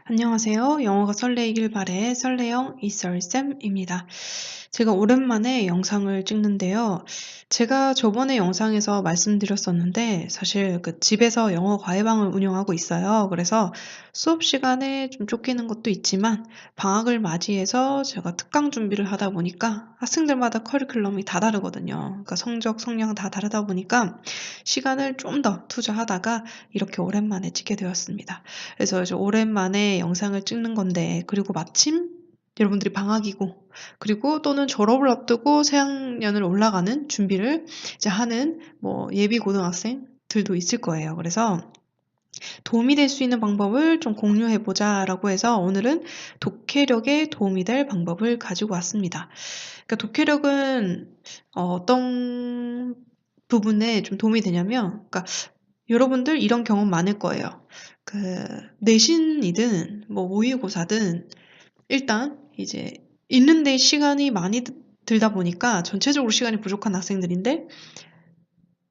안녕하세요. 영어가 설레이길 바래 설레영 이썰쌤입니다. 제가 오랜만에 영상을 찍는데요. 제가 저번에 영상에서 말씀드렸었는데 사실 집에서 영어 과외방을 운영하고 있어요. 그래서 수업 시간에 좀 쫓기는 것도 있지만 방학을 맞이해서 제가 특강 준비를 하다 보니까 학생들마다 커리큘럼이 다 다르거든요. 그러니까 성적, 성량 다 다르다 보니까 시간을 좀 더 투자하다가 이렇게 오랜만에 찍게 되었습니다. 그래서 이제 오랜만에 영상을 찍는 건데, 그리고 마침 여러분들이 방학이고, 그리고 또는 졸업을 앞두고 새학년을 올라가는 준비를 이제 하는 예비 고등학생들도 있을 거예요. 그래서 도움이 될 수 있는 방법을 좀 공유해 보자라고 해서 오늘은 독해력에 도움이 될 방법을 가지고 왔습니다. 그러니까 독해력은 어떤 부분에 좀 도움이 되냐면, 그러니까 여러분들 이런 경험 많을 거예요. 내신이든 모의고사든 일단 이제 읽는 데 시간이 많이 들다 보니까 전체적으로 시간이 부족한 학생들인데,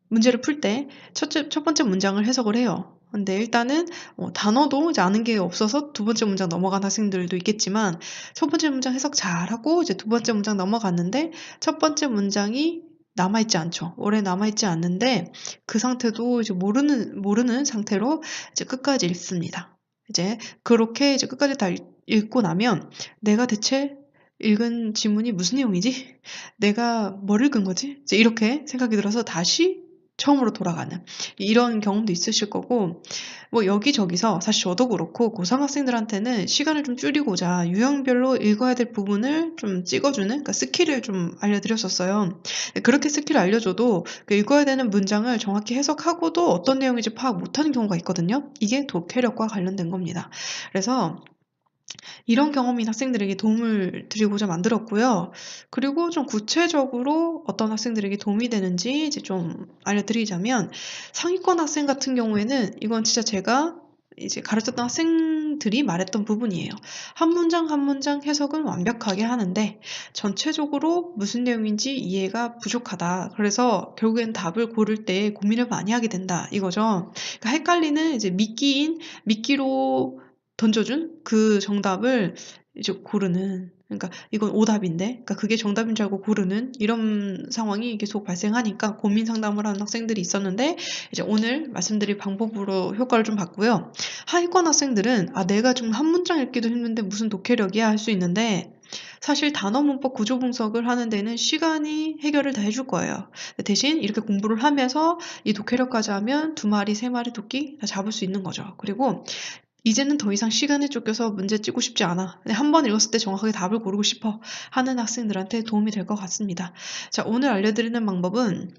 문제를 풀 때 첫 번째 문장을 해석을 해요. 근데 일단은 단어도 이제 아는 게 없어서 두 번째 문장 넘어간 학생들도 있겠지만, 첫 번째 문장 해석 잘하고 이제 두 번째 문장 넘어갔는데 첫 번째 문장이 남아있지 않죠. 오래 남아있지 않는데 그 상태도 이제 모르는 상태로 이제 끝까지 읽습니다. 이제 그렇게 이제 끝까지 다 읽고 나면 내가 대체 읽은 지문이 무슨 내용이지? 내가 뭘 읽은 거지? 이제 이렇게 생각이 들어서 다시 처음으로 돌아가는 이런 경험도 있으실 거고, 여기저기서 사실 저도 그렇고 고삼학생들한테는 시간을 좀 줄이고자 유형별로 읽어야 될 부분을 좀 찍어주는, 그러니까 스킬을 좀 알려드렸었어요. 그렇게 스킬을 알려줘도 그 읽어야 되는 문장을 정확히 해석하고도 어떤 내용인지 파악 못하는 경우가 있거든요. 이게 독해력과 관련된 겁니다. 그래서 이런 경험인 학생들에게 도움을 드리고자 만들었고요. 그리고 좀 구체적으로 어떤 학생들에게 도움이 되는지 이제 좀 알려드리자면, 상위권 학생 같은 경우에는 이건 진짜 제가 이제 가르쳤던 학생들이 말했던 부분이에요. 한 문장 한 문장 해석은 완벽하게 하는데 전체적으로 무슨 내용인지 이해가 부족하다. 그래서 결국엔 답을 고를 때 고민을 많이 하게 된다. 이거죠. 그러니까 헷갈리는 이제 미끼로 던져준 그 정답을 이제 고르는, 그러니까 이건 오답인데, 그러니까 그게 정답인 줄 알고 고르는 이런 상황이 계속 발생하니까 고민 상담을 하는 학생들이 있었는데, 이제 오늘 말씀드릴 방법으로 효과를 좀 봤고요. 하위권 학생들은 내가 좀 한 문장 읽기도 힘든데 무슨 독해력이야 할 수 있는데, 사실 단어 문법 구조 분석을 하는 데는 시간이 해결을 다 해줄 거예요. 대신 이렇게 공부를 하면서 이 독해력까지 하면 두 마리, 세 마리 토끼 다 잡을 수 있는 거죠. 그리고 이제는 더 이상 시간에 쫓겨서 문제 찍고 싶지 않아. 한 번 읽었을 때 정확하게 답을 고르고 싶어 하는 학생들한테 도움이 될 것 같습니다. 자, 오늘 알려드리는 방법은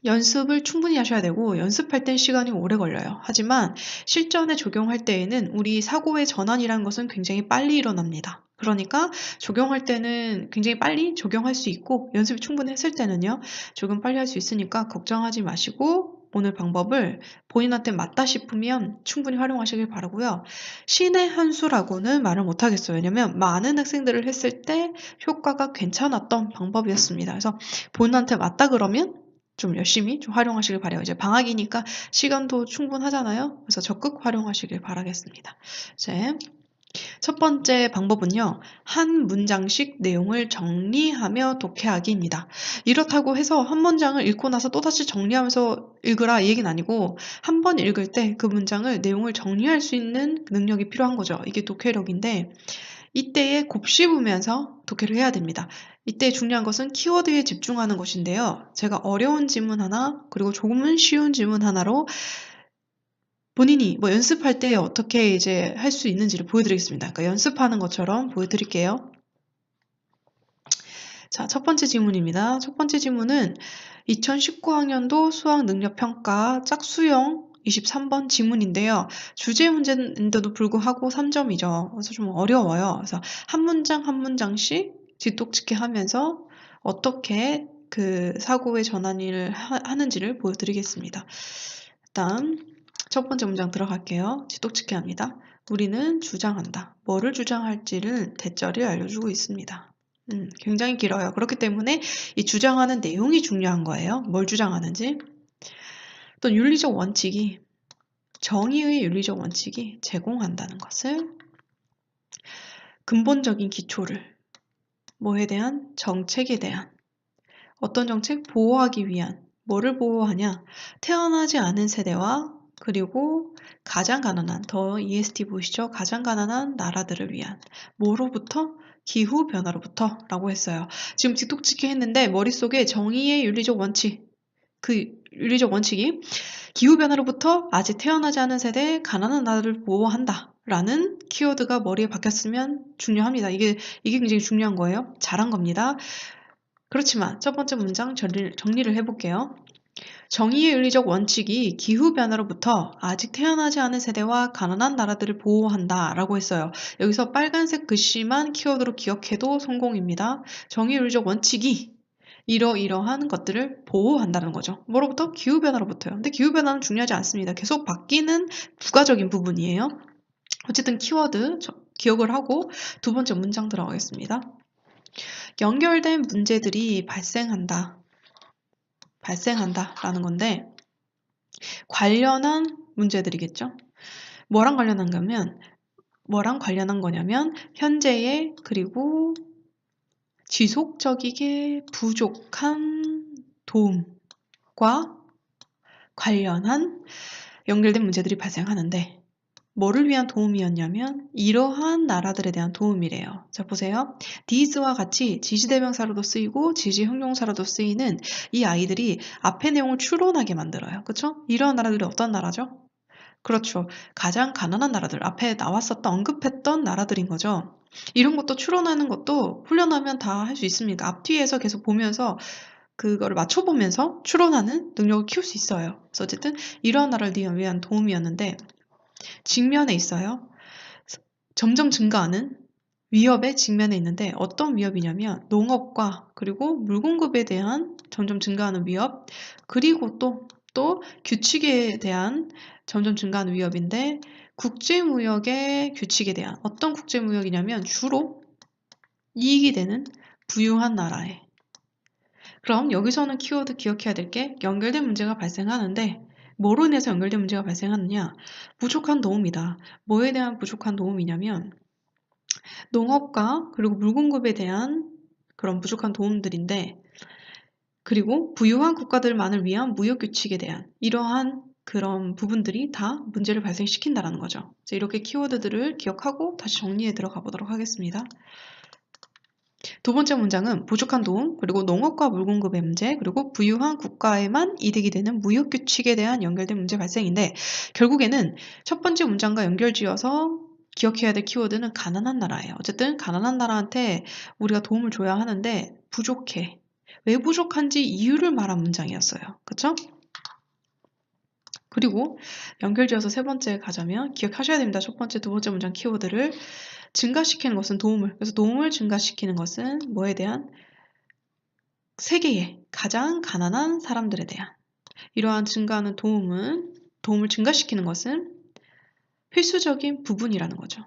연습을 충분히 하셔야 되고, 연습할 땐 시간이 오래 걸려요. 하지만 실전에 적용할 때에는 우리 사고의 전환이라는 것은 굉장히 빨리 일어납니다. 그러니까 적용할 때는 굉장히 빨리 적용할 수 있고, 연습이 충분히 했을 때는요, 적용 빨리 할 수 있으니까 걱정하지 마시고 오늘 방법을 본인한테 맞다 싶으면 충분히 활용하시길 바라고요. 신의 한 수라고는 말을 못하겠어요. 왜냐면 많은 학생들을 했을 때 효과가 괜찮았던 방법이었습니다. 그래서 본인한테 맞다 그러면 좀 열심히 좀 활용하시길 바라요. 이제 방학이니까 시간도 충분하잖아요. 그래서 적극 활용하시길 바라겠습니다. 이제 첫 번째 방법은요, 한 문장씩 내용을 정리하며 독해하기입니다. 이렇다고 해서 한 문장을 읽고 나서 또다시 정리하면서 읽으라 이 얘기는 아니고, 한 번 읽을 때 그 문장을 내용을 정리할 수 있는 능력이 필요한 거죠. 이게 독해력인데, 이때에 곱씹으면서 독해를 해야 됩니다. 이때 중요한 것은 키워드에 집중하는 것인데요. 제가 어려운 지문 하나, 그리고 조금은 쉬운 지문 하나로 본인이 연습할 때 어떻게 이제 할 수 있는지를 보여드리겠습니다. 그러니까 연습하는 것처럼 보여드릴게요. 자, 첫 번째 지문입니다. 첫 번째 지문은 2019학년도 수학능력평가 짝수형 23번 지문인데요. 주제 문제인데도 불구하고 3점이죠. 그래서 좀 어려워요. 그래서 한 문장 한 문장씩 뒤똑짓기 하면서 어떻게 그 사고의 전환을 하는지를 보여드리겠습니다. 일단 첫 번째 문장 들어갈게요. 뒤똑짓기 합니다. 우리는 주장한다. 뭐를 주장할지를 대절이 알려주고 있습니다. 굉장히 길어요. 그렇기 때문에 이 주장하는 내용이 중요한 거예요. 뭘 주장하는지. 또 윤리적 원칙이, 정의의 윤리적 원칙이 제공한다는 것을 근본적인 기초를, 뭐에 대한? 정책에 대한. 어떤 정책? 보호하기 위한. 뭐를 보호하냐? 태어나지 않은 세대와 그리고 가장 가난한, 더 EST 보이시죠? 가장 가난한 나라들을 위한. 뭐로부터? 기후변화로부터 라고 했어요. 지금 틱톡찍기 했는데 머릿속에 정의의 윤리적 원칙, 그 윤리적 원칙이 기후변화로부터 아직 태어나지 않은 세대의 가난한 나라를 보호한다 라는 키워드가 머리에 박혔으면 중요합니다. 이게 굉장히 중요한 거예요. 잘한 겁니다. 그렇지만 첫 번째 문장 정리를 해볼게요. 정의의 윤리적 원칙이 기후변화로부터 아직 태어나지 않은 세대와 가난한 나라들을 보호한다 라고 했어요. 여기서 빨간색 글씨만 키워드로 기억해도 성공입니다. 정의의 윤리적 원칙이 이러이러한 것들을 보호한다는 거죠. 뭐로부터? 기후변화로부터요. 근데 기후변화는 중요하지 않습니다. 계속 바뀌는 부가적인 부분이에요. 어쨌든 키워드 기억을 하고 두 번째 문장 들어가겠습니다. 연결된 문제들이 발생한다 라는 건데 관련한 문제들이겠죠. 뭐랑 관련한 거냐면 현재의 그리고 지속적이게 부족한 도움과 관련한 연결된 문제들이 발생하는데 뭐를 위한 도움이었냐면 이러한 나라들에 대한 도움이래요. 자 보세요. these와 같이 지시대명사로도 쓰이고 지시형용사로도 쓰이는 이 아이들이 앞의 내용을 추론하게 만들어요. 그렇죠? 이러한 나라들이 어떤 나라죠? 그렇죠. 가장 가난한 나라들, 앞에 나왔었던 언급했던 나라들인 거죠. 이런 것도 추론하는 것도 훈련하면 다 할 수 있습니다. 앞뒤에서 계속 보면서 그거를 맞춰보면서 추론하는 능력을 키울 수 있어요. 그래서 어쨌든 이러한 나라를 위한 도움이었는데 직면에 있어요. 점점 증가하는 위협의 직면에 있는데 어떤 위협이냐면 농업과 그리고 물공급에 대한 점점 증가하는 위협, 그리고 또 규칙에 대한 점점 증가하는 위협인데 국제무역의 규칙에 대한 어떤 국제무역이냐면 주로 이익이 되는 부유한 나라에. 그럼 여기서는 키워드 기억해야 될 게 연결된 문제가 발생하는데 뭐로 인해서 연결된 문제가 발생하느냐? 부족한 도움이다. 뭐에 대한 부족한 도움이냐면 농업과 그리고 물공급에 대한 그런 부족한 도움들인데 그리고 부유한 국가들만을 위한 무역 규칙에 대한 이러한 그런 부분들이 다 문제를 발생시킨다는 거죠. 이렇게 키워드들을 기억하고 다시 정리해 들어가 보도록 하겠습니다. 두 번째 문장은 부족한 도움, 그리고 농업과 물공급의 문제, 그리고 부유한 국가에만 이득이 되는 무역 규칙에 대한 연결된 문제 발생인데 결국에는 첫 번째 문장과 연결지어서 기억해야 될 키워드는 가난한 나라예요. 어쨌든 가난한 나라한테 우리가 도움을 줘야 하는데 부족해. 왜 부족한지 이유를 말한 문장이었어요. 그쵸? 그리고 연결지어서 세 번째 가자면 기억하셔야 됩니다. 첫 번째, 두 번째 문장 키워드를 증가시키는 것은 도움을. 그래서 도움을 증가시키는 것은 뭐에 대한? 세계의 가장 가난한 사람들에 대한. 이러한 증가하는 도움을 증가시키는 것은 필수적인 부분이라는 거죠.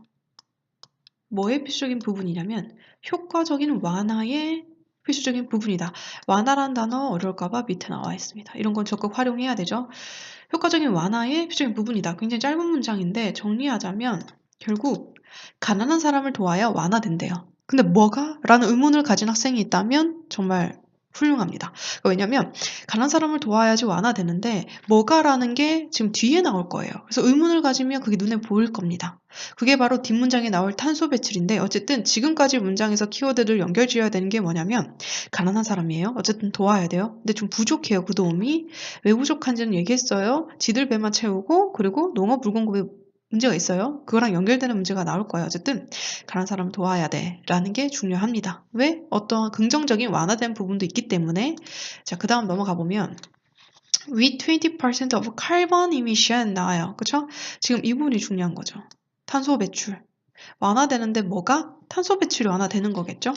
뭐의 필수적인 부분이냐면 효과적인 완화의 필수적인 부분이다. 완화란 단어 어려울까봐 밑에 나와 있습니다. 이런 건 적극 활용해야 되죠. 효과적인 완화의 필수적인 부분이다. 굉장히 짧은 문장인데 정리하자면 결국 가난한 사람을 도와야 완화된대요. 근데 뭐가? 라는 의문을 가진 학생이 있다면 정말 훌륭합니다. 왜냐면 가난한 사람을 도와야지 완화되는데 뭐가라는 게 지금 뒤에 나올 거예요. 그래서 의문을 가지면 그게 눈에 보일 겁니다. 그게 바로 뒷문장에 나올 탄소 배출인데 어쨌든 지금까지 문장에서 키워드를 연결 지어야 되는 게 뭐냐면 가난한 사람이에요. 어쨌든 도와야 돼요. 근데 좀 부족해요. 그 도움이. 왜 부족한지는 얘기했어요. 지들 배만 채우고 그리고 농업 물공급에 문제가 있어요. 그거랑 연결되는 문제가 나올 거예요. 어쨌든 가난한 사람을 도와야 돼 라는 게 중요합니다. 왜? 어떠한 긍정적인 완화된 부분도 있기 때문에. 자, 그 다음 넘어가 보면 with 20% of carbon emission 나와요. 그쵸? 지금 이 부분이 중요한 거죠. 탄소 배출. 완화되는데 뭐가? 탄소 배출이 완화되는 거겠죠?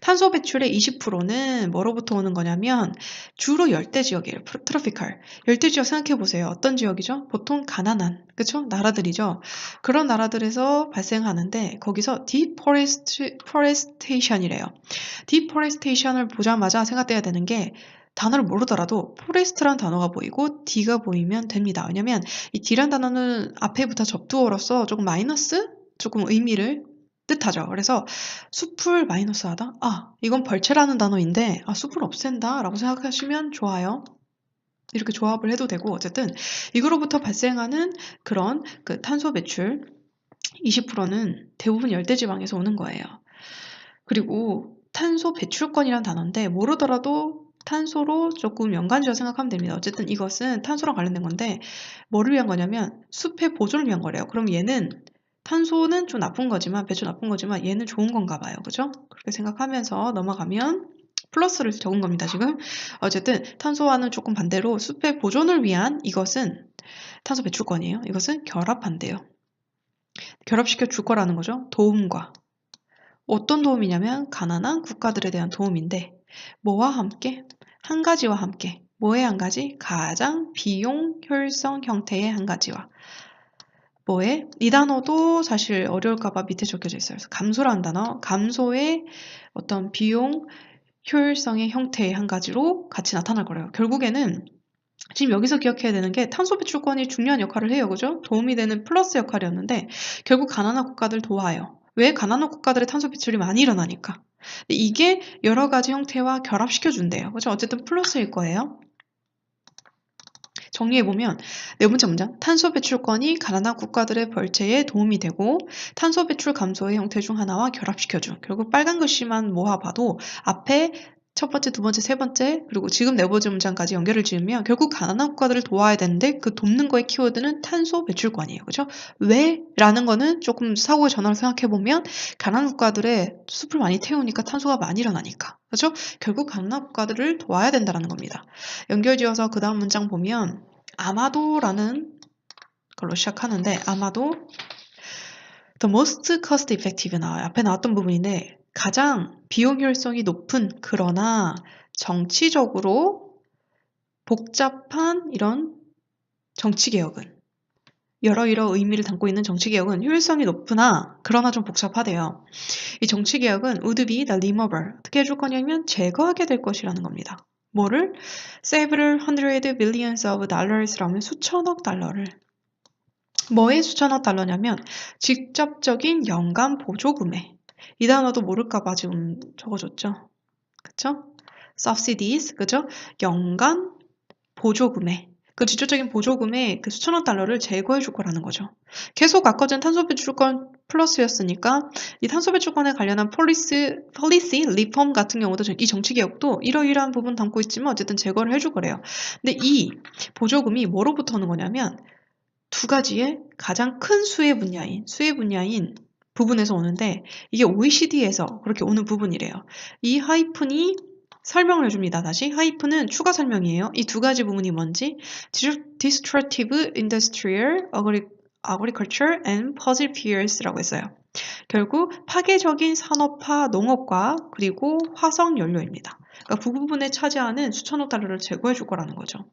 탄소 배출의 20%는 뭐로부터 오는 거냐면 주로 열대 지역이에요. 트로피칼. 열대 지역 생각해 보세요. 어떤 지역이죠? 보통 가난한, 그쵸? 나라들이죠. 그런 나라들에서 발생하는데 거기서 deforestation이래요. deforestation을 보자마자 생각해야 되는 게 단어를 모르더라도 forest란 단어가 보이고 D가 보이면 됩니다. 왜냐면 이 D란 단어는 앞에 붙어 접두어로서 조금 마이너스? 조금 의미를 뜻하죠. 그래서 숲을 마이너스하다? 아, 이건 벌채라는 단어인데 숲을 없앤다 라고 생각하시면 좋아요. 이렇게 조합을 해도 되고 어쨌든 이거로부터 발생하는 그런 그 탄소 배출 20%는 대부분 열대지방에서 오는 거예요. 그리고 탄소 배출권이란 단어인데 모르더라도 탄소로 조금 연관지어 생각하면 됩니다. 어쨌든 이것은 탄소랑 관련된 건데 뭐를 위한 거냐면 숲의 보존을 위한 거래요. 그럼 얘는 탄소는 좀 나쁜 거지만 배출 나쁜 거지만 얘는 좋은 건가 봐요. 그죠? 그렇게 생각하면서 넘어가면 플러스를 적은 겁니다. 지금 어쨌든 탄소와는 조금 반대로 숲의 보존을 위한 이것은 탄소 배출권이에요. 이것은 결합한대요. 결합시켜 줄 거라는 거죠. 도움과. 어떤 도움이냐면 가난한 국가들에 대한 도움인데 뭐와 함께? 한 가지와 함께. 뭐의 한 가지? 가장 비용 효율성 형태의 한 가지와. 뭐에? 이 단어도 사실 어려울까봐 밑에 적혀져 있어요. 그래서 감소라는 단어, 감소의 어떤 비용 효율성의 형태의 한 가지로 같이 나타날 거래요. 결국에는 지금 여기서 기억해야 되는 게 탄소 배출권이 중요한 역할을 해요. 그죠? 도움이 되는 플러스 역할이었는데 결국 가난한 국가들 도와요. 왜? 가난한 국가들의 탄소 배출이 많이 일어나니까. 이게 여러 가지 형태와 결합시켜준대요. 그죠? 어쨌든 플러스일 거예요. 정리해보면 네 번째 문장 탄소 배출권이 가난한 국가들의 벌채에 도움이 되고 탄소 배출 감소의 형태 중 하나와 결합시켜준. 결국 빨간 글씨만 모아봐도 앞에 첫 번째, 두 번째, 세 번째 그리고 지금 네 번째 문장까지 연결을 지으면 결국 가난한 국가들을 도와야 되는데 그 돕는 거의 키워드는 탄소 배출권이에요. 그죠? 왜? 라는 거는 조금 사고의 전환을 생각해보면 가난한 국가들의 숲을 많이 태우니까 탄소가 많이 일어나니까. 그죠? 결국 가난한 국가들을 도와야 된다는 겁니다. 연결지어서 그 다음 문장 보면 아마도라는 걸로 시작하는데 아마도 the most cost effective 나와요. 앞에 나왔던 부분인데 가장 비용 효율성이 높은 그러나 정치적으로 복잡한 이런 정치개혁은 여러 의미를 담고 있는 정치개혁은 효율성이 높으나 그러나 좀 복잡하대요. 이 정치개혁은 would be the removal 어떻게 해줄 거냐면 제거하게 될 것이라는 겁니다. 뭐를? several hundred billions of dollars라면 수천억 달러를 뭐에 수천억 달러냐면 직접적인 연간 보조금에 이 단어도 모를까봐 지금 적어줬죠. 그쵸? subsidies, 그죠? 연간 보조금에 그 직접적인 보조금에 그 수천억 달러를 제거해 줄 거라는 거죠. 계속 아까 전 탄소 배출권 플러스였으니까 이 탄소 배출권에 관련한 policy reform 같은 경우도 이 정치개혁도 이러이러한 부분 담고 있지만 어쨌든 제거를 해줄 거래요. 근데 이 보조금이 뭐로부터 오는 거냐면 두 가지의 가장 큰 수혜 분야인 부분에서 오는데 이게 OECD에서 그렇게 오는 부분이래요. 이 하이픈이 설명을 해줍니다. 다시 하이픈은 추가 설명이에요. 이 두 가지 부분이 뭔지 Destructive Industrial Agriculture and Fossil Fuels라고 했어요. 결국 파괴적인 산업화 농업과 그리고 화석연료입니다. 그러니까 그 부분에 차지하는 수천억 달러를 제거해 줄 거라는 거죠.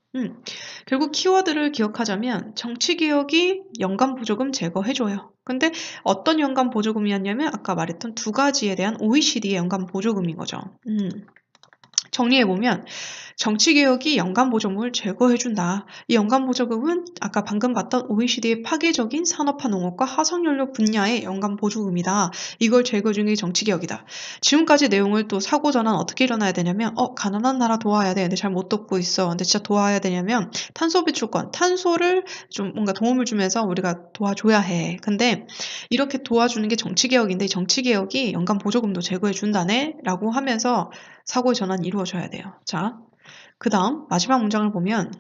결국 키워드를 기억하자면 정치개혁이 연간 보조금 제거해줘요. 근데 어떤 연간 보조금이었냐면 아까 말했던 두 가지에 대한 OECD의 연간 보조금인 거죠. 정리해보면 정치개혁이 연간보조금을 제거해준다. 이 연간보조금은 아까 방금 봤던 OECD의 파괴적인 산업화 농업과 화석연료 분야의 연간보조금이다. 이걸 제거해주는 게 정치개혁이다. 지금까지 내용을 또 사고전환 어떻게 일어나야 되냐면 가난한 나라 도와야 돼. 근데 잘 못 돕고 있어. 근데 진짜 도와야 되냐면 탄소 배출권, 탄소를 좀 뭔가 도움을 주면서 우리가 도와줘야 해. 근데 이렇게 도와주는 게 정치개혁인데 정치개혁이 연간보조금도 제거해준다네? 라고 하면서 사고의 전환이 이루어져야 돼요. 자, 그 다음 마지막 문장을 보면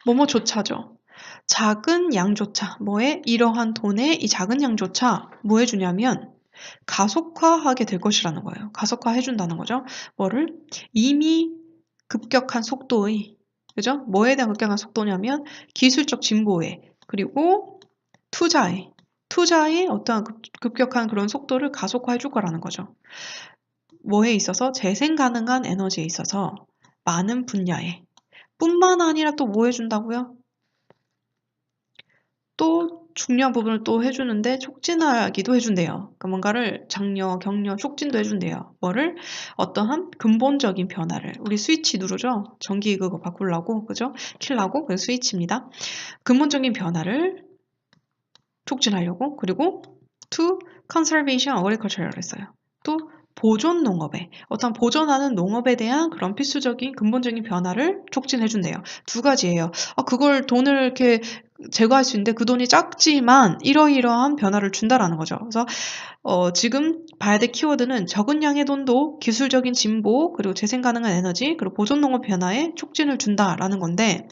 뭐뭐조차죠. 작은 양조차, 뭐에 이러한 돈의 이 작은 양조차 뭐 해주냐면 가속화하게 될 것이라는 거예요. 가속화해준다는 거죠. 뭐를? 이미 급격한 속도의, 그죠? 뭐에 대한 급격한 속도냐면 기술적 진보에, 그리고 투자의 어떠한 급격한 그런 속도를 가속화해줄 거라는 거죠. 뭐에 있어서? 재생 가능한 에너지에 있어서 많은 분야에 뿐만 아니라 또 뭐 해준다고요? 또 중요한 부분을 또 해주는데 촉진하기도 해준대요. 그러니까 뭔가를 장려, 격려, 촉진도 해준대요. 뭐를? 어떠한 근본적인 변화를. 우리 스위치 누르죠? 전기 그거 바꾸려고, 그죠? 킬라고, 그래서 스위치입니다. 근본적인 변화를 촉진하려고, 그리고 to conservation agriculture라고 했어요. 또 보존 농업에 어떤 보존하는 농업에 대한 그런 필수적인 근본적인 변화를 촉진해준대요. 두 가지예요. 그걸 돈을 이렇게 제거할 수 있는데 그 돈이 작지만 이러이러한 변화를 준다라는 거죠. 그래서 지금 봐야 될 키워드는 적은 양의 돈도 기술적인 진보 그리고 재생 가능한 에너지 그리고 보존 농업 변화에 촉진을 준다라는 건데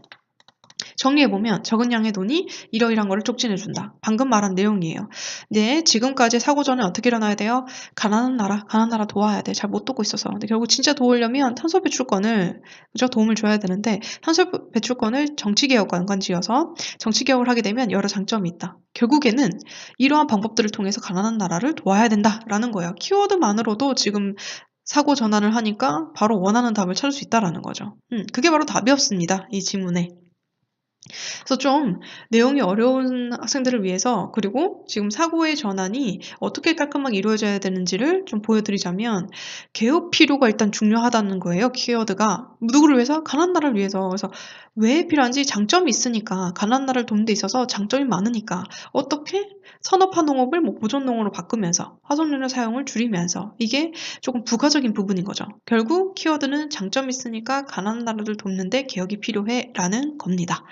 정리해보면 적은 양의 돈이 이러이러한 거를 촉진해준다. 방금 말한 내용이에요. 네, 지금까지 사고 전에 어떻게 일어나야 돼요? 가난한 나라 도와야 돼. 잘 못 돕고 있어서. 근데 결국 진짜 도우려면 탄소 배출권을 그죠? 도움을 줘야 되는데 탄소 배출권을 정치개혁과 연관지어서 정치개혁을 하게 되면 여러 장점이 있다. 결국에는 이러한 방법들을 통해서 가난한 나라를 도와야 된다라는 거예요. 키워드만으로도 지금 사고 전환을 하니까 바로 원하는 답을 찾을 수 있다라는 거죠. 그게 바로 답이었습니다. 이 지문에. 그래서 좀 내용이 어려운 학생들을 위해서 그리고 지금 사고의 전환이 어떻게 깔끔하게 이루어져야 되는지를 좀 보여드리자면 개혁 필요가 일단 중요하다는 거예요. 키워드가. 누구를 위해서? 가난한 나라를 위해서. 그래서 왜 필요한지 장점이 있으니까 가난한 나라를 돕는 데 있어서 장점이 많으니까 어떻게? 산업화 농업을 보존 농업으로 바꾸면서 화석연료 사용을 줄이면서 이게 조금 부가적인 부분인 거죠. 결국 키워드는 장점이 있으니까 가난한 나라를 돕는데 개혁이 필요해 라는 겁니다.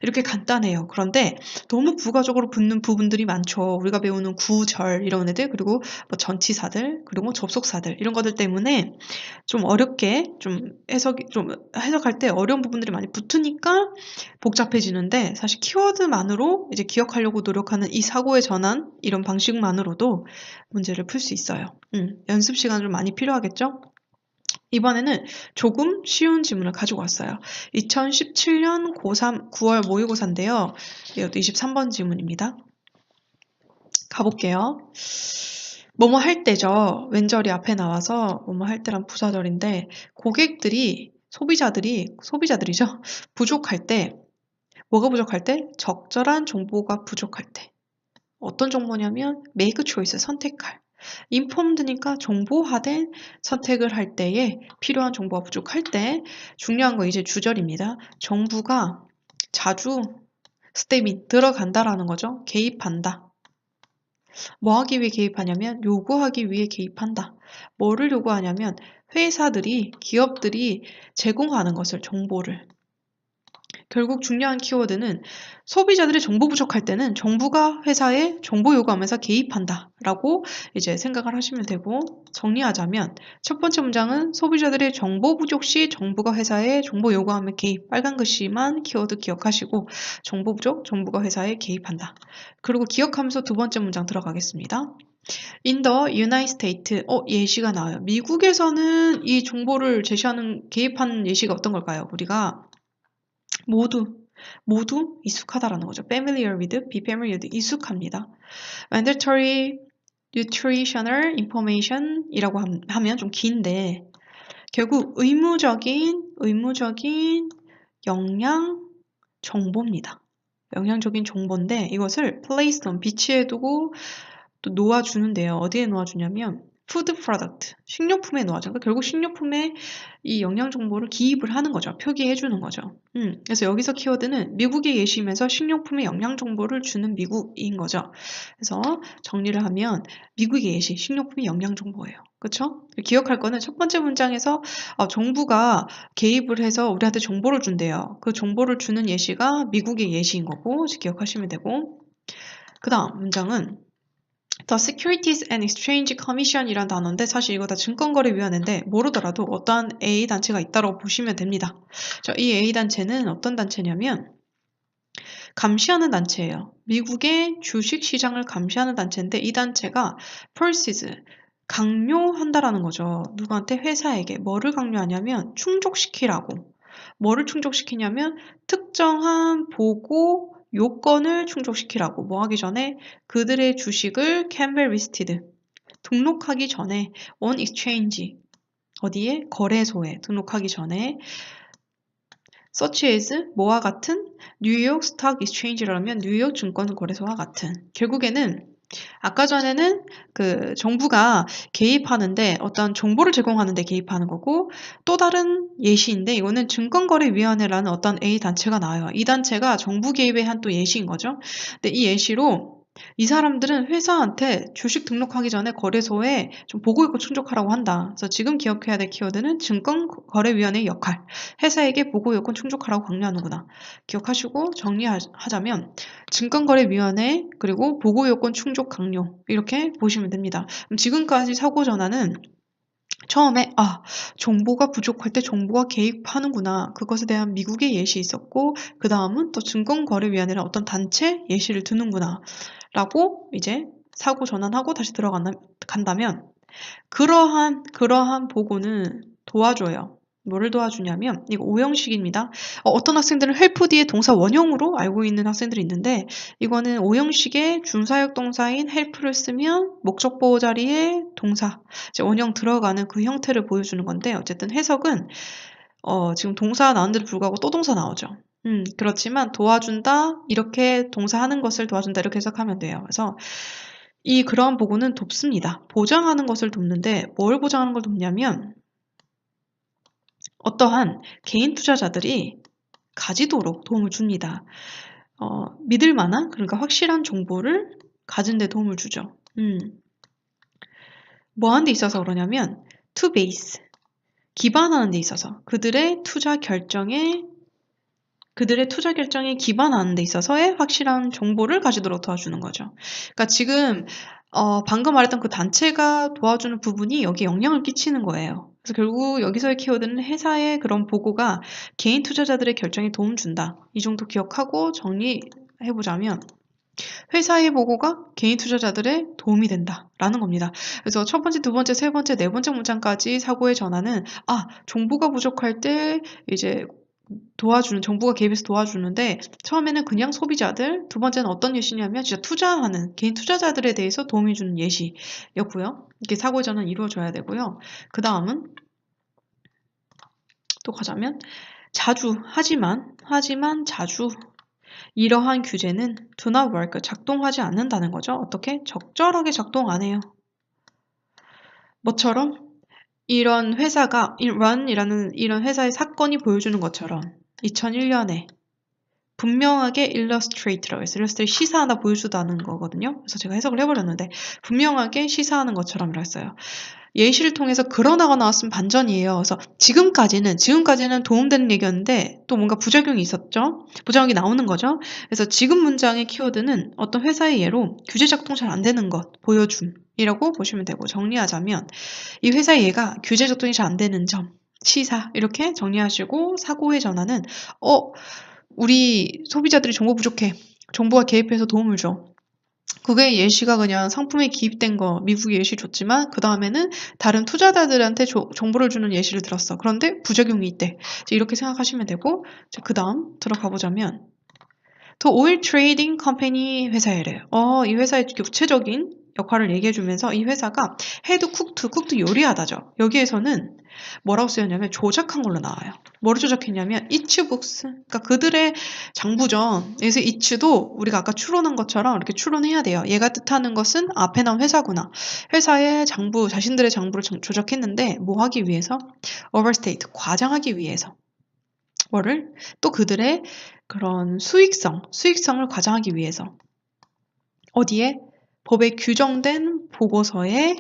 이렇게 간단해요. 그런데 너무 부가적으로 붙는 부분들이 많죠. 우리가 배우는 구절 이런 애들 그리고 전치사들 그리고 접속사들 이런 것들 때문에 좀 어렵게 좀 해석할 때 어려운 부분들이 많이 붙으니까 복잡해지는데 사실 키워드만으로 이제 기억하려고 노력하는 이 사고의 전환 이런 방식만으로도 문제를 풀 수 있어요. 연습 시간 좀 많이 필요하겠죠? 이번에는 조금 쉬운 질문을 가지고 왔어요. 2017년 고3 9월 모의고사인데요. 이것도 23번 질문입니다. 가볼게요. 뭐뭐 할 때죠. 왼절이 앞에 나와서 뭐뭐 할 때란 부사절인데 고객들이 소비자들이죠. 부족할 때 뭐가 부족할 때? 적절한 정보가 부족할 때. 어떤 정보냐면 make choice, 선택할. informed니까 정보화된 선택을 할 때에 필요한 정보가 부족할 때 중요한 거 이제 주절입니다. 정부가 자주 step in, 들어간다라는 거죠. 개입한다. 뭐 하기 위해 개입하냐면 요구하기 위해 개입한다. 뭐를 요구하냐면 기업들이 제공하는 것을, 정보를. 결국 중요한 키워드는 소비자들이 정보 부족할 때는 정부가 회사에 정보 요구하면서 개입한다 라고 이제 생각을 하시면 되고 정리하자면 첫 번째 문장은 소비자들의 정보 부족 시 정부가 회사에 정보 요구하면 개입 빨간 글씨만 키워드 기억하시고 정보 부족 정부가 회사에 개입한다. 그리고 기억하면서 두 번째 문장 들어가겠습니다. In the United States 예시가 나와요. 미국에서는 이 정보를 개입하는 예시가 어떤 걸까요? 우리가 모두 익숙하다라는 거죠. familiar with, be familiar with, 익숙합니다. mandatory nutritional information 이라고 하면 좀 긴데 결국 의무적인 영양 정보입니다. 영양적인 정보인데 이것을 placed on, 비치해 두고 또 놓아주는데요. 어디에 놓아주냐면 푸드 프로덕트, 식료품에 놓아줘. 그러니까 결국 식료품에 이 영양 정보를 기입을 하는 거죠. 표기해 주는 거죠. 그래서 여기서 키워드는 미국의 예시면서 식료품에 영양 정보를 주는 미국인 거죠. 그래서 정리를 하면 미국의 예시, 식료품이 영양 정보예요. 그렇죠? 기억할 거는 첫 번째 문장에서 정부가 개입을 해서 우리한테 정보를 준대요. 그 정보를 주는 예시가 미국의 예시인 거고 기억하시면 되고 그 다음 문장은 The Securities and Exchange Commission이란 단어인데 사실 이거 다 증권거래위원회인데 모르더라도 어떠한 A단체가 있다고 보시면 됩니다. 이 A단체는 어떤 단체냐면 감시하는 단체예요. 미국의 주식시장을 감시하는 단체인데 이 단체가 purses, 강요한다라는 거죠. 누구한테? 회사에게. 뭐를 강요하냐면 충족시키라고. 뭐를 충족시키냐면 특정한 보고 요건을 충족시키라고. 뭐 하기 전에 그들의 주식을 can be listed, 등록하기 전에 on exchange, 어디에? 거래소에 등록하기 전에 such as 뭐와 같은? 뉴욕 스톡 익스체인지라면 뉴욕 증권 거래소와 같은. 결국에는 아까 전에는 그 정부가 개입하는데 어떤 정보를 제공하는데 개입하는 거고 또 다른 예시인데 이거는 증권거래위원회라는 어떤 A 단체가 나와요. 이 단체가 정부 개입의 한 또 예시인 거죠. 근데 이 예시로 이 사람들은 회사한테 주식 등록하기 전에 거래소에 좀 보고 있고 충족하라고 한다. 그래서 지금 기억해야 될 키워드는 증권거래위원회의 역할, 회사에게 보고 요건 충족하라고 강요하는구나. 기억하시고 정리하자면 증권거래위원회 그리고 보고 요건 충족 강요 이렇게 보시면 됩니다. 그럼 지금까지 사고 전환은 처음에 정보가 부족할 때 정부가 개입하는구나. 그것에 대한 미국의 예시 있었고 그 다음은 또 증권거래위원회라는 어떤 단체 예시를 두는구나 라고 이제 사고 전환하고 다시 들어간다면 그러한 보고는 도와줘요. 뭐를 도와주냐면 이거 오형식입니다. 어떤 학생들은 헬프디의 동사 원형으로 알고 있는 학생들이 있는데 이거는 오형식의 준사역 동사인 헬프를 쓰면 목적 보호 자리에 동사 이제 원형 들어가는 그 형태를 보여주는 건데 어쨌든 해석은 지금 동사 나온 데도 불구하고 또 동사 나오죠. 그렇지만 도와준다 이렇게 동사하는 것을 도와준다 이렇게 해석하면 돼요. 그래서 그러한 보고는 돕습니다. 보장하는 것을 돕는데 뭘 보장하는 걸 돕냐면 어떠한 개인 투자자들이 가지도록 도움을 줍니다. 믿을 만한 그러니까 확실한 정보를 가진 데 도움을 주죠. 뭐 하는 데 있어서 그러냐면 to base 기반하는 데 있어서 그들의 투자 결정에 기반하는 데 있어서의 확실한 정보를 가지도록 도와주는 거죠. 그러니까 지금 방금 말했던 그 단체가 도와주는 부분이 여기에 영향을 끼치는 거예요. 그래서 결국 여기서의 키워드는 회사의 그런 보고가 개인 투자자들의 결정에 도움 준다. 이 정도 기억하고 정리해보자면 회사의 보고가 개인 투자자들의 도움이 된다라는 겁니다. 그래서 첫 번째, 두 번째, 세 번째, 네 번째 문장까지 사고의 전환은 정보가 부족할 때 이제 정부가 개입해서 도와주는데 처음에는 그냥 소비자들, 두 번째는 어떤 예시냐면 진짜 투자하는 개인 투자자들에 대해서 도움이 주는 예시였고요. 이렇게 사고의 전환이 이루어져야 되고요. 그 다음은 또 가자면 하지만 자주 이러한 규제는 do not work, 작동하지 않는다는 거죠. 어떻게? 적절하게 작동 안 해요. 뭐처럼? 이런 회사가 run이라는 이런 회사의 사건이 보여주는 것처럼 2001년에 분명하게 illustrate라고 했어요. illustrate 시사하다 보여주다는 거거든요. 그래서 제가 해석을 해버렸는데 분명하게 시사하는 것처럼이라 했어요. 예시를 통해서 그러다가 나왔으면 반전이에요. 그래서 지금까지는 도움되는 얘기였는데 또 뭔가 부작용이 있었죠. 부작용이 나오는 거죠. 그래서 지금 문장의 키워드는 어떤 회사의 예로 규제 작동 잘 안 되는 것 보여줌이라고 보시면 되고 정리하자면 이 회사의 예가 규제 작동이 잘 안 되는 점 시사 이렇게 정리하시고 사고의 전환은 우리 소비자들이 정보 부족해. 정부가 개입해서 도움을 줘. 그게 예시가 그냥 상품에 기입된 거 미국의 예시 줬지만 그 다음에는 다른 투자자들한테 정보를 주는 예시를 들었어. 그런데 부작용이 있대. 이렇게 생각하시면 되고 그 다음 들어가 보자면 더 오일 트레이딩 컴퍼니 회사래요. 이 회사의 구체적인 역할을 얘기해주면서 이 회사가 헤드 쿡트 요리하다죠. 여기에서는 뭐라고 쓰였냐면 조작한 걸로 나와요. 뭐를 조작했냐면 이츠북스 그러니까 그들의 장부죠. 그래서 이츠도 우리가 아까 추론한 것처럼 이렇게 추론해야 돼요. 얘가 뜻하는 것은 앞에 나온 회사구나. 회사의 자신들의 장부를 조작했는데 뭐 하기 위해서? overstate, 과장하기 위해서. 뭐를? 또 그들의 그런 수익성을 과장하기 위해서. 어디에? 법에 규정된 보고서에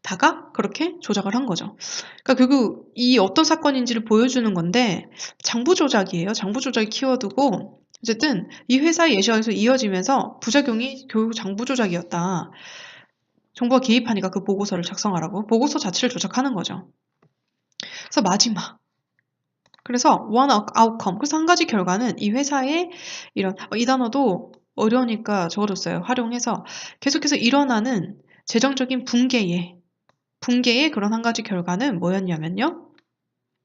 다가 그렇게 조작을 한 거죠. 그러니까 결국 이 어떤 사건인지를 보여주는 건데 장부 조작이에요. 장부 조작이 키워드고 어쨌든 이 회사의 예시가 계속 이어지면서 부작용이 결국 장부 조작이었다. 정부가 개입하니까 그 보고서를 작성하라고 보고서 자체를 조작하는 거죠. 그래서 마지막 그래서 one outcome 그래서 한 가지 결과는 이 회사의 이 단어도 어려우니까 적어뒀어요. 활용해서 계속해서 일어나는 재정적인 붕괴의 그런 한 가지 결과는 뭐였냐면요.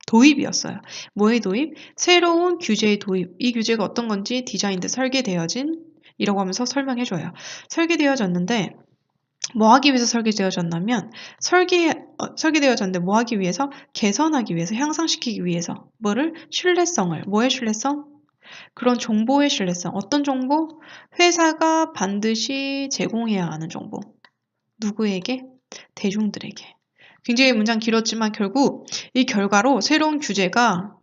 도입이었어요. 뭐의 도입? 새로운 규제의 도입. 이 규제가 어떤 건지 디자인드 설계되어진 이라고 하면서 설명해줘요. 설계되어졌는데 뭐 하기 위해서 설계되어졌냐면 설계되어졌는데 뭐 하기 위해서? 개선하기 위해서, 향상시키기 위해서 뭐의 신뢰성? 그런 정보의 신뢰성. 어떤 정보? 회사가 반드시 제공해야 하는 정보. 누구에게? 대중들에게. 굉장히 문장 길었지만 결국 이 결과로 새로운 규제가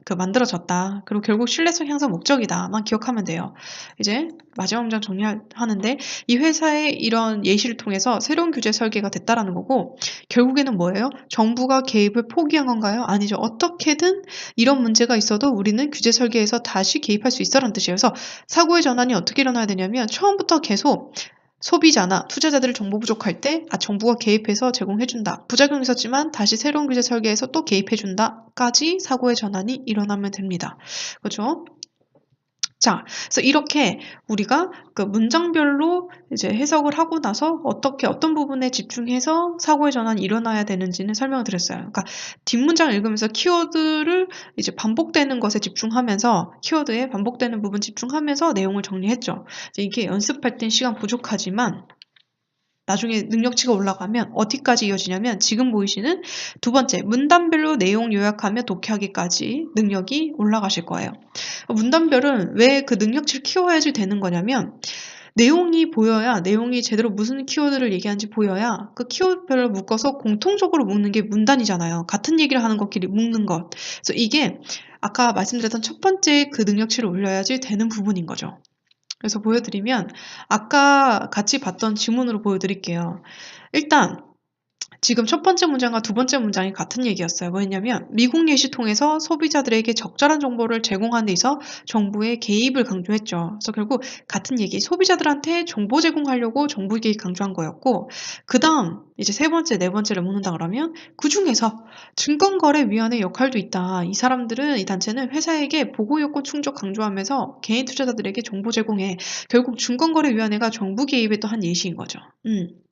만들어졌다. 그리고 결국 신뢰성 향상 목적이다만 기억하면 돼요. 이제 마지막 문장 정리하는데 이 회사의 이런 예시를 통해서 새로운 규제 설계가 됐다라는 거고 결국에는 뭐예요? 정부가 개입을 포기한 건가요? 아니죠. 어떻게든 이런 문제가 있어도 우리는 규제 설계에서 다시 개입할 수 있어라는 뜻이에요. 그래서 사고의 전환이 어떻게 일어나야 되냐면 처음부터 계속 소비자나 투자자들을 정보 부족할 때 정부가 개입해서 제공해준다. 부작용이 있었지만 다시 새로운 규제 설계에서 또 개입해준다까지 사고의 전환이 일어나면 됩니다. 그렇죠? 자, 그래서 이렇게 우리가 그 문장별로 이제 해석을 하고 나서 어떤 부분에 집중해서 사고의 전환이 일어나야 되는지는 설명을 드렸어요. 그러니까 뒷문장을 읽으면서 키워드를 이제 반복되는 것에 집중하면서 키워드에 반복되는 부분 집중하면서 내용을 정리했죠. 이제 이게 연습할 땐 시간 부족하지만 나중에 능력치가 올라가면 어디까지 이어지냐면 지금 보이시는 두 번째 문단별로 내용 요약하며 독해하기까지 능력이 올라가실 거예요. 문단별은 왜 그 능력치를 키워야지 되는 거냐면 내용이 보여야 내용이 제대로 무슨 키워드를 얘기하는지 보여야 그 키워드별로 묶어서 공통적으로 묶는 게 문단이잖아요. 같은 얘기를 하는 것끼리 묶는 것. 그래서 이게 아까 말씀드렸던 첫 번째 그 능력치를 올려야지 되는 부분인 거죠. 그래서 보여드리면 아까 같이 봤던 지문으로 보여드릴게요. 일단 지금 첫 번째 문장과 두 번째 문장이 같은 얘기였어요. 뭐였냐면 미국 예시 통해서 소비자들에게 적절한 정보를 제공하는 데 있어 정부의 개입을 강조했죠. 그래서 결국 같은 얘기, 소비자들한테 정보 제공하려고 정부 개입 강조한 거였고 그 다음 이제 세 번째, 네 번째를 묻는다 그러면 그 중에서 증권거래위원회 역할도 있다. 이 사람들은, 이 단체는 회사에게 보고요건 충족 강조하면서 개인 투자자들에게 정보 제공해. 결국 증권거래위원회가 정부 개입의 또 한 예시인 거죠.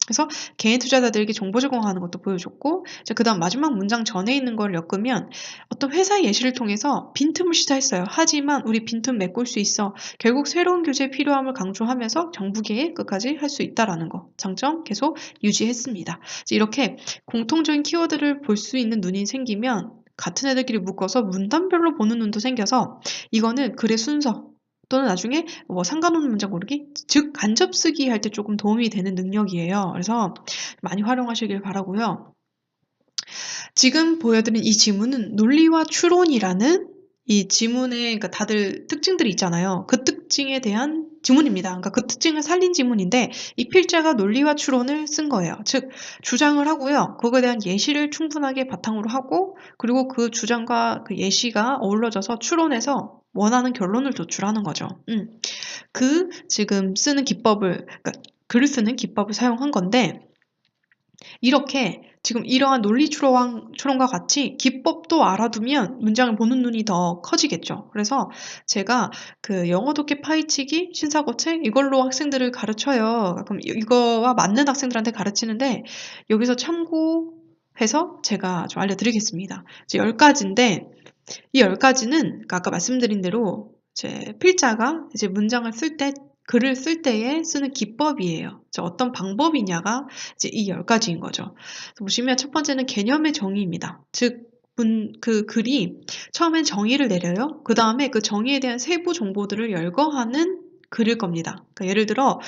그래서 개인 투자자들에게 정보 제공하는 것도 보여줬고 그 다음 마지막 문장 전에 있는 걸 엮으면 어떤 회사의 예시를 통해서 빈틈을 시사했어요. 하지만 우리 빈틈 메꿀 수 있어. 결국 새로운 규제의 필요함을 강조하면서 정부 개입 끝까지 할 수 있다라는 거. 장점 계속 유지했습니다. 이렇게 공통적인 키워드를 볼 수 있는 눈이 생기면 같은 애들끼리 묶어서 문단별로 보는 눈도 생겨서 이거는 글의 순서 또는 나중에 상관없는 문장 고르기, 즉 간접 쓰기 할 때 조금 도움이 되는 능력이에요. 그래서 많이 활용하시길 바라고요. 지금 보여드린 이 지문은 논리와 추론이라는 이 지문에 그러니까 다들 특징들이 있잖아요. 그 특징에 대한 지문입니다. 그러니까 그 특징을 살린 지문인데 이 필자가 논리와 추론을 쓴 거예요. 즉 주장을 하고요. 그거에 대한 예시를 충분하게 바탕으로 하고 그리고 그 주장과 그 예시가 어우러져서 추론해서 원하는 결론을 도출하는 거죠. 그 지금 쓰는 기법을 그러니까 글을 쓰는 기법을 사용한 건데 이렇게 지금 이러한 논리 추론과 같이 기법도 알아두면 문장을 보는 눈이 더 커지겠죠. 그래서 제가 그 영어 독해 파헤치기 신사고체 이걸로 학생들을 가르쳐요. 그럼 이거와 맞는 학생들한테 가르치는데 여기서 참고해서 제가 좀 알려드리겠습니다. 이제 10가지인데 이 10가지는 아까 말씀드린 대로 제 필자가 이제 문장을 쓸 때 글을 쓸 때에 쓰는 기법이에요. 어떤 방법이냐가 이제 이 10가지인 거죠. 보시면 첫 번째는 개념의 정의입니다. 즉, 그 글이 처음엔 정의를 내려요. 그 다음에 그 정의에 대한 세부 정보들을 열거하는 글일 겁니다. 그러니까 예를 들어,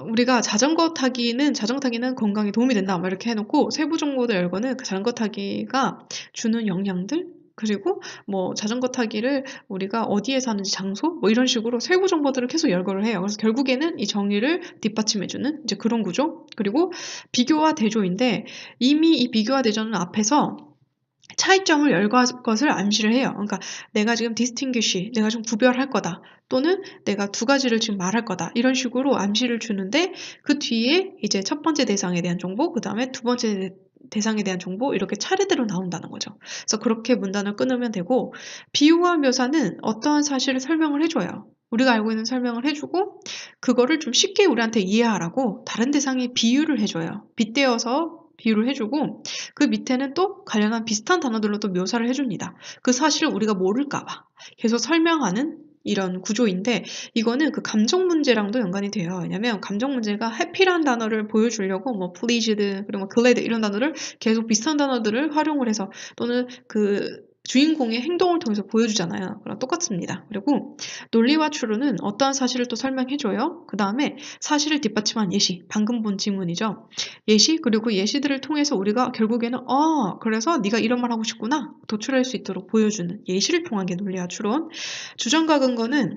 우리가 자전거 타기는 건강에 도움이 된다. 막 이렇게 해놓고 세부 정보들 열거는 그 자전거 타기가 주는 영향들, 그리고 자전거 타기를 우리가 어디에서 하는지 장소, 이런 식으로 세부 정보들을 계속 열거를 해요. 그래서 결국에는 이 정의를 뒷받침해주는 이제 그런 구조. 그리고 비교와 대조인데 이미 이 비교와 대조는 앞에서 차이점을 열거할 것을 암시를 해요. 그러니까 내가 지금 distinguish, 내가 좀 구별할 거다. 또는 내가 두 가지를 지금 말할 거다. 이런 식으로 암시를 주는데 그 뒤에 이제 첫 번째 대상에 대한 정보, 그 다음에 두 번째 대상에 대한 정보 이렇게 차례대로 나온다는 거죠. 그래서 그렇게 문단을 끊으면 되고 비유와 묘사는 어떠한 사실을 설명을 해줘요. 우리가 알고 있는 설명을 해주고 그거를 좀 쉽게 우리한테 이해하라고 다른 대상에 비유를 해줘요. 빗대어서 비유를 해주고 그 밑에는 또 관련한 비슷한 단어들로 또 묘사를 해줍니다. 그 사실을 우리가 모를까봐 계속 설명하는 이런 구조인데 이거는 그 감정 문제랑도 연관이 돼요. 왜냐면 감정 문제가 happy라는 단어를 보여주려고 pleased 그리고 glad 이런 단어를 계속 비슷한 단어들을 활용을 해서 또는 그 주인공의 행동을 통해서 보여주잖아요. 그럼 똑같습니다. 그리고 논리와 추론은 어떠한 사실을 또 설명해줘요. 그 다음에 사실을 뒷받침한 예시, 방금 본 지문이죠. 예시, 그리고 예시들을 통해서 우리가 결국에는 그래서 네가 이런 말 하고 싶구나 도출할 수 있도록 보여주는 예시를 통한 게 논리와 추론. 주장과 근거는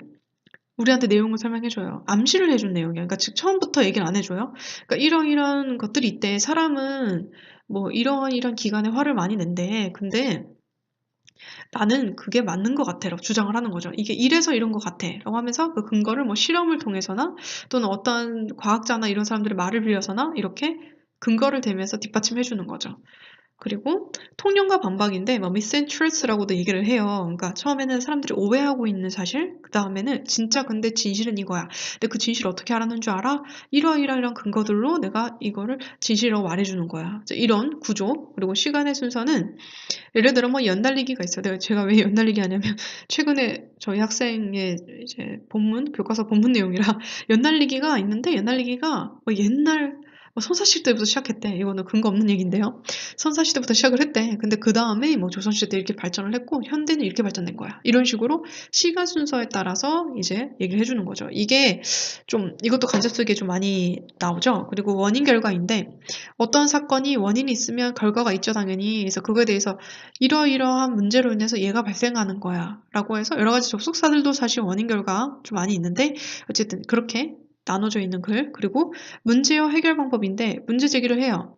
우리한테 내용을 설명해줘요. 암시를 해준 내용이야. 그러니까 즉 처음부터 얘기를 안 해줘요. 그러니까 이런 것들이 있대. 사람은 뭐 이런 기간에 화를 많이 낸대. 근데 나는 그게 맞는 것 같아 라고 주장을 하는 거죠. 이게 이래서 이런 것 같아 라고 하면서 그 근거를 뭐 실험을 통해서나 또는 어떤 과학자나 이런 사람들의 말을 빌려서나 이렇게 근거를 대면서 뒷받침해 주는 거죠. 그리고 통념과 반박인데 뭐 미스앤트루스라고도 얘기를 해요. 그러니까 처음에는 사람들이 오해하고 있는 사실, 그 다음에는 진짜 근데 진실은 이거야. 근데 그 진실을 어떻게 알았는 줄 알아? 이러이러이런 근거들로 내가 이거를 진실이라고 말해주는 거야. 이런 구조. 그리고 시간의 순서는 예를 들어 뭐 연달리기가 있어요. 제가 왜 연달리기 하냐면 최근에 저희 학생의 이제 교과서 본문 내용이라 연달리기가 있는데 연달리기가 뭐 옛날 선사시대 때부터 시작했대. 이거는 근거 없는 얘기인데요. 선사시대 때부터 시작을 했대. 근데 그 다음에 뭐 조선시대 때 이렇게 발전을 했고 현대는 이렇게 발전된 거야. 이런 식으로 시간 순서에 따라서 이제 얘기를 해주는 거죠. 이게 좀 이것도 간접 속에 좀 많이 나오죠. 그리고 원인 결과인데 어떤 사건이 원인이 있으면 결과가 있죠, 당연히. 그래서 그거에 대해서 이러이러한 문제로 인해서 얘가 발생하는 거야 라고 해서 여러 가지 접속사들도 사실 원인 결과 좀 많이 있는데 어쨌든 그렇게 나눠져 있는 글. 그리고 문제와 해결 방법인데 문제 제기를 해요.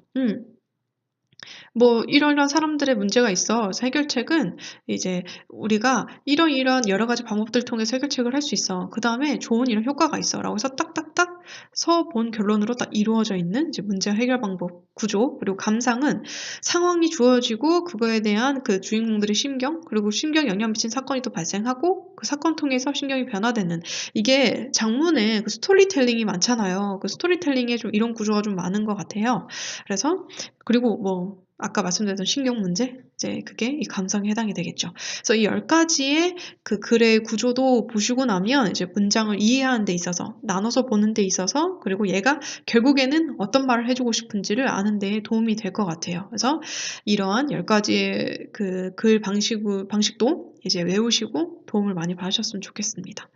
뭐 이런 사람들의 문제가 있어. 그래서 해결책은 이제 우리가 이런 여러 가지 방법들을 통해서 해결책을 할 수 있어. 그 다음에 좋은 이런 효과가 있어. 라고 해서 딱딱딱 서본 결론으로 딱 이루어져 있는 이제 문제 해결 방법 구조. 그리고 감상은 상황이 주어지고 그거에 대한 그 주인공들의 심경, 그리고 심경에 영향 미친 사건이 또 발생하고 그 사건 통해서 심경이 변화되는, 이게 장문에 그 스토리텔링이 많잖아요. 그 스토리텔링에 좀 이런 구조가 좀 많은 것 같아요. 그래서 그리고 뭐 아까 말씀드렸던 신경 문제, 이제 그게 이 감성에 해당이 되겠죠. 그래서 이 10가지의 그 글의 구조도 보시고 나면 이제 문장을 이해하는 데 있어서, 나눠서 보는 데 있어서, 그리고 얘가 결국에는 어떤 말을 해주고 싶은지를 아는 데 도움이 될 것 같아요. 그래서 이러한 10가지의 그 글 방식도 이제 외우시고 도움을 많이 받으셨으면 좋겠습니다.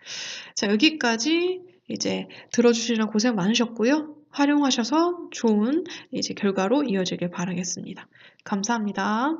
자, 여기까지 이제 들어주시느라 고생 많으셨고요. 활용하셔서 좋은 이제 결과로 이어지길 바라겠습니다. 감사합니다.